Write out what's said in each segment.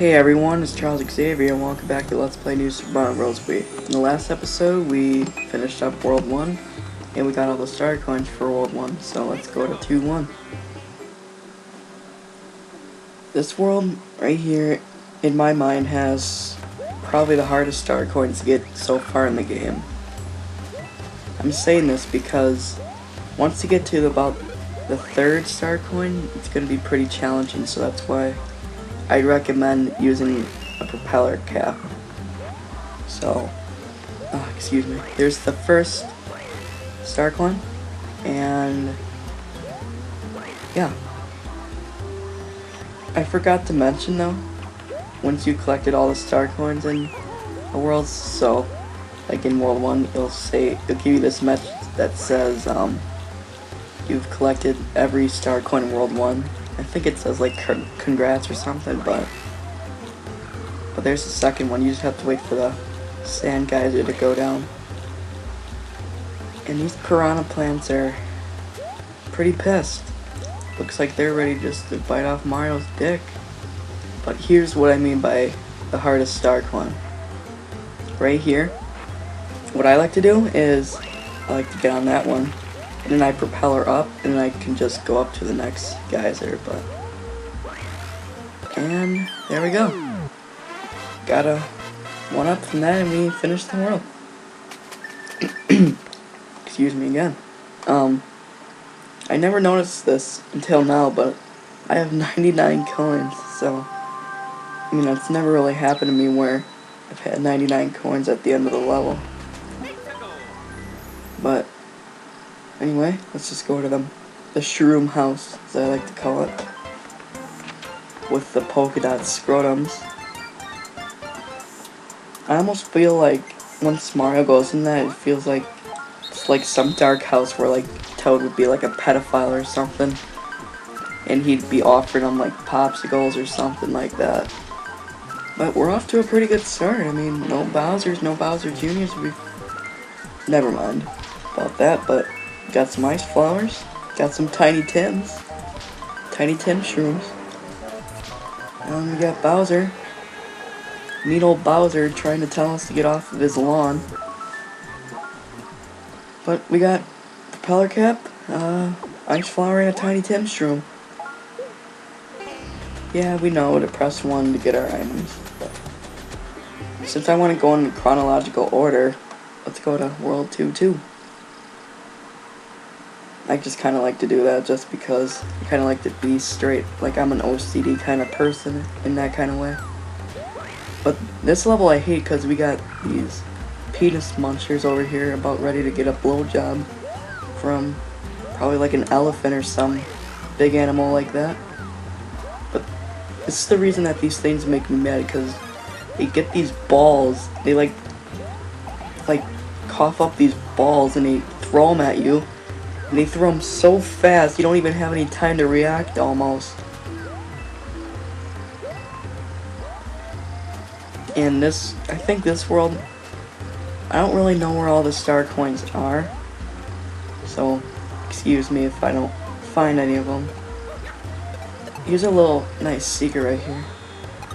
Hey everyone, it's Charles Xavier and welcome back to Let's Play New Super Mario Bros. Wii. In the last episode, we finished up World 1, and we got all the star coins for World 1, so let's go to 2-1. This world right here, in my mind, has probably the hardest star coins to get so far in the game. I'm saying this because once you get to about the third star coin, it's going to be pretty challenging, so that's why I recommend using a propeller cap. So, excuse me. Here's the first star coin, and yeah. I forgot to mention though, once you collected all the star coins in the world, so like in World 1, it'll give you this message that says you've collected every star coin in World 1. I think it says like congrats or something, but there's the second one. You just have to wait for the sand geyser to go down. And these piranha plants are pretty pissed. Looks like they're ready just to bite off Mario's dick. But here's what I mean by the hardest star coin. Right here, what I like to do is I like to get on that one, and then I propel her up, and then I can just go up to the next geyser, and there we go. Got a 1-up from that, and we finished the world. Excuse me again. I never noticed this until now, but I have 99 coins, so, I mean, it's never really happened to me where I've had 99 coins at the end of the level. But anyway, let's just go to the shroom house, as I like to call it, with the polka dot scrotums. I almost feel like once Mario goes in that, it feels like it's like some dark house where like Toad would be like a pedophile or something, and he'd be offering them like popsicles or something like that. But we're off to a pretty good start. I mean, no Bowsers, no Bowser Juniors. Never mind about that, but got some ice flowers, got some Tiny Tims shrooms. And we got Bowser. Mean old Bowser trying to tell us to get off of his lawn. But we got propeller cap, ice flower, and a Tiny Tim shroom. Yeah, we know to press 1 to get our items. But since I want to go in chronological order, let's go to World 2 too. I just kind of like to do that just because I kind of like to be straight, like I'm an OCD kind of person in that kind of way. But this level I hate because we got these penis munchers over here about ready to get a blowjob from probably like an elephant or some big animal like that. But this is the reason that these things make me mad, because they get these balls, they like cough up these balls and they throw them at you. And they throw them so fast, you don't even have any time to react, almost. And I think this world, I don't really know where all the star coins are. So, excuse me if I don't find any of them. Here's a little nice secret right here.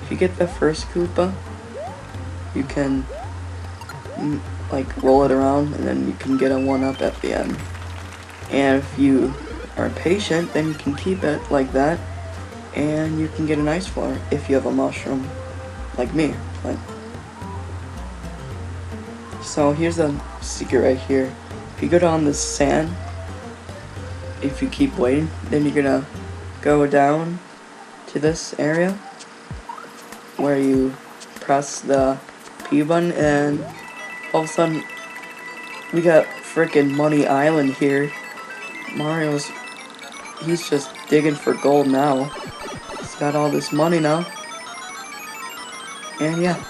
If you get the first Koopa, you can, like, roll it around, and then you can get a 1-up at the end. And if you are patient, then you can keep it like that, and you can get an ice flower if you have a mushroom, like me. So here's a secret right here. If you go down the sand, if you keep waiting, then you're gonna go down to this area where you press the P button, and all of a sudden we got frickin' Money Island here. He's just digging for gold now. He's got all this money now. And yeah.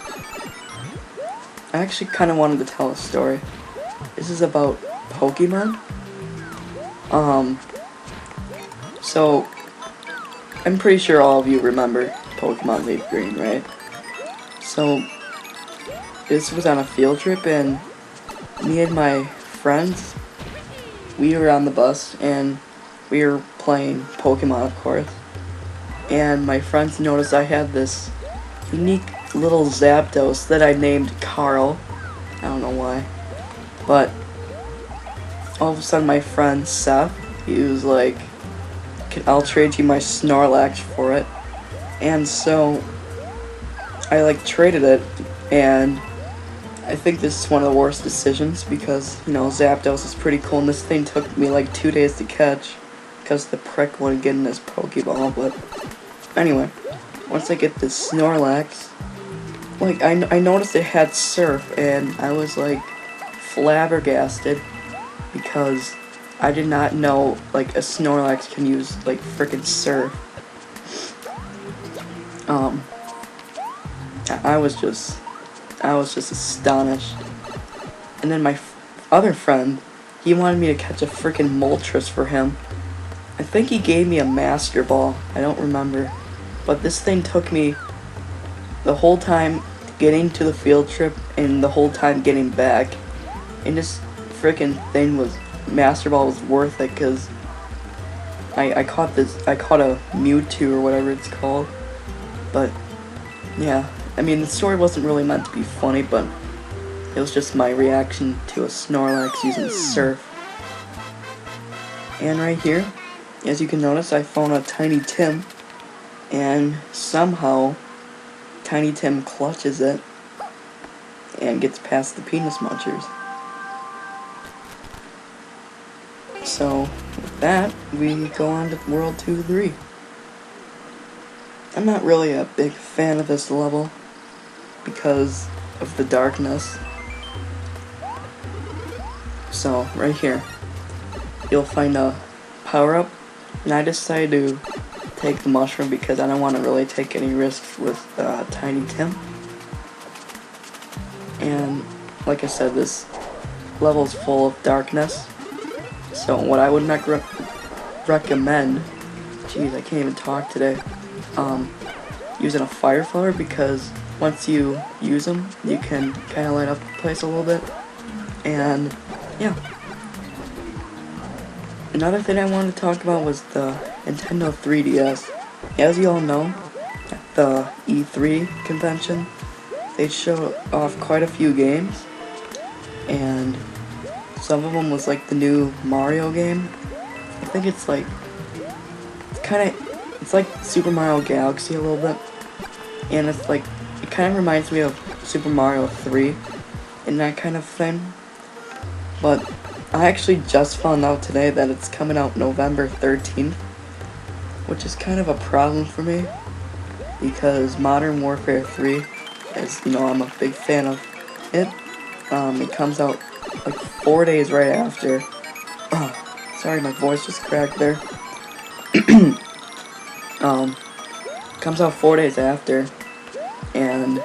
I actually kind of wanted to tell a story. This is about Pokemon. So, I'm pretty sure all of you remember Pokemon Leaf Green, right? So, this was on a field trip, and me and my friends, we were on the bus, and we were playing Pokemon, of course. And my friends noticed I had this unique little Zapdos that I named Carl. I don't know why. But all of a sudden my friend Seth, he was like, I'll trade you my Snorlax for it. And so I like traded it, and I think this is one of the worst decisions because, you know, Zapdos is pretty cool, and this thing took me like 2 days to catch because the prick wouldn't get in his Pokeball. But anyway, once I get this Snorlax, like I noticed it had Surf, and I was like flabbergasted because I did not know like a Snorlax can use like frickin' Surf. I was just astonished. And then my other friend, he wanted me to catch a frickin' Moltres for him. I think he gave me a Master Ball. I don't remember. But this thing took me the whole time getting to the field trip and the whole time getting back. And this frickin' thing was, Master Ball was worth it because I caught a Mewtwo or whatever it's called. But yeah, I mean, the story wasn't really meant to be funny, but it was just my reaction to a Snorlax using Surf. And right here, as you can notice, I found a Tiny Tim, and somehow Tiny Tim clutches it and gets past the Penis Munchers. So, with that, we go on to World 2-3. I'm not really a big fan of this level because of the darkness. So, right here, you'll find a power-up, and I decided to take the mushroom because I don't want to really take any risks with Tiny Tim. And, like I said, this level is full of darkness, so what I would not recommend, jeez, I can't even talk today, using a fire flower, because once you use them, you can kind of light up the place a little bit. And yeah. Another thing I wanted to talk about was the Nintendo 3DS. As you all know, at the E3 convention, they showed off quite a few games, and some of them was like the new Mario game. I think it's like, it's like Super Mario Galaxy a little bit, and it's like, it kind of reminds me of Super Mario 3 and that kind of thing. But I actually just found out today that it's coming out November 13th, which is kind of a problem for me because Modern Warfare 3, as you know, I'm a big fan of it. It comes out like 4 days right after. Oh, sorry, my voice just cracked there. Comes out 4 days after, and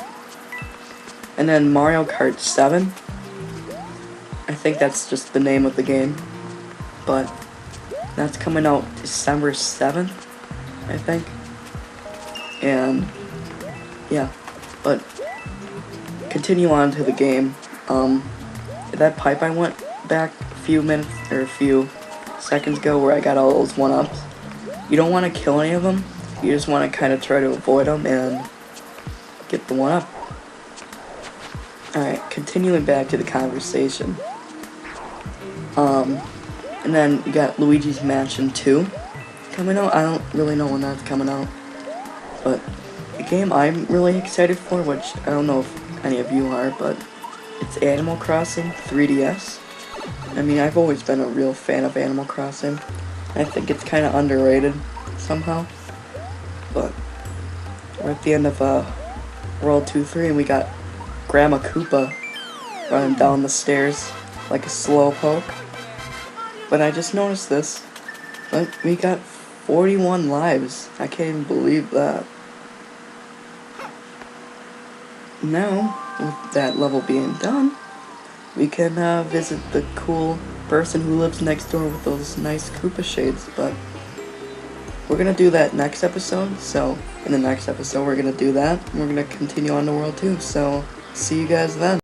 then Mario Kart 7, I think that's just the name of the game, but that's coming out December 7th, I think. And yeah, but continue on to the game. That pipe I went back a few seconds ago where I got all those 1-ups, you don't want to kill any of them. You just want to kind of try to avoid them and get the 1-up. Alright, continuing back to the conversation. And then you got Luigi's Mansion 2 coming out. I don't really know when that's coming out, but the game I'm really excited for, which I don't know if any of you are, but it's Animal Crossing 3DS. I mean, I've always been a real fan of Animal Crossing. I think it's kind of underrated somehow. But we're at the end of World 2-3, and we got Grandma Koopa running down the stairs like a slowpoke. But I just noticed this. But we got 41 lives. I can't even believe that. Now, with that level being done, we can visit the cool person who lives next door with those nice Koopa shades. But we're gonna do that next episode. So in the next episode, we're gonna do that. And we're gonna continue on to World 2. So see you guys then.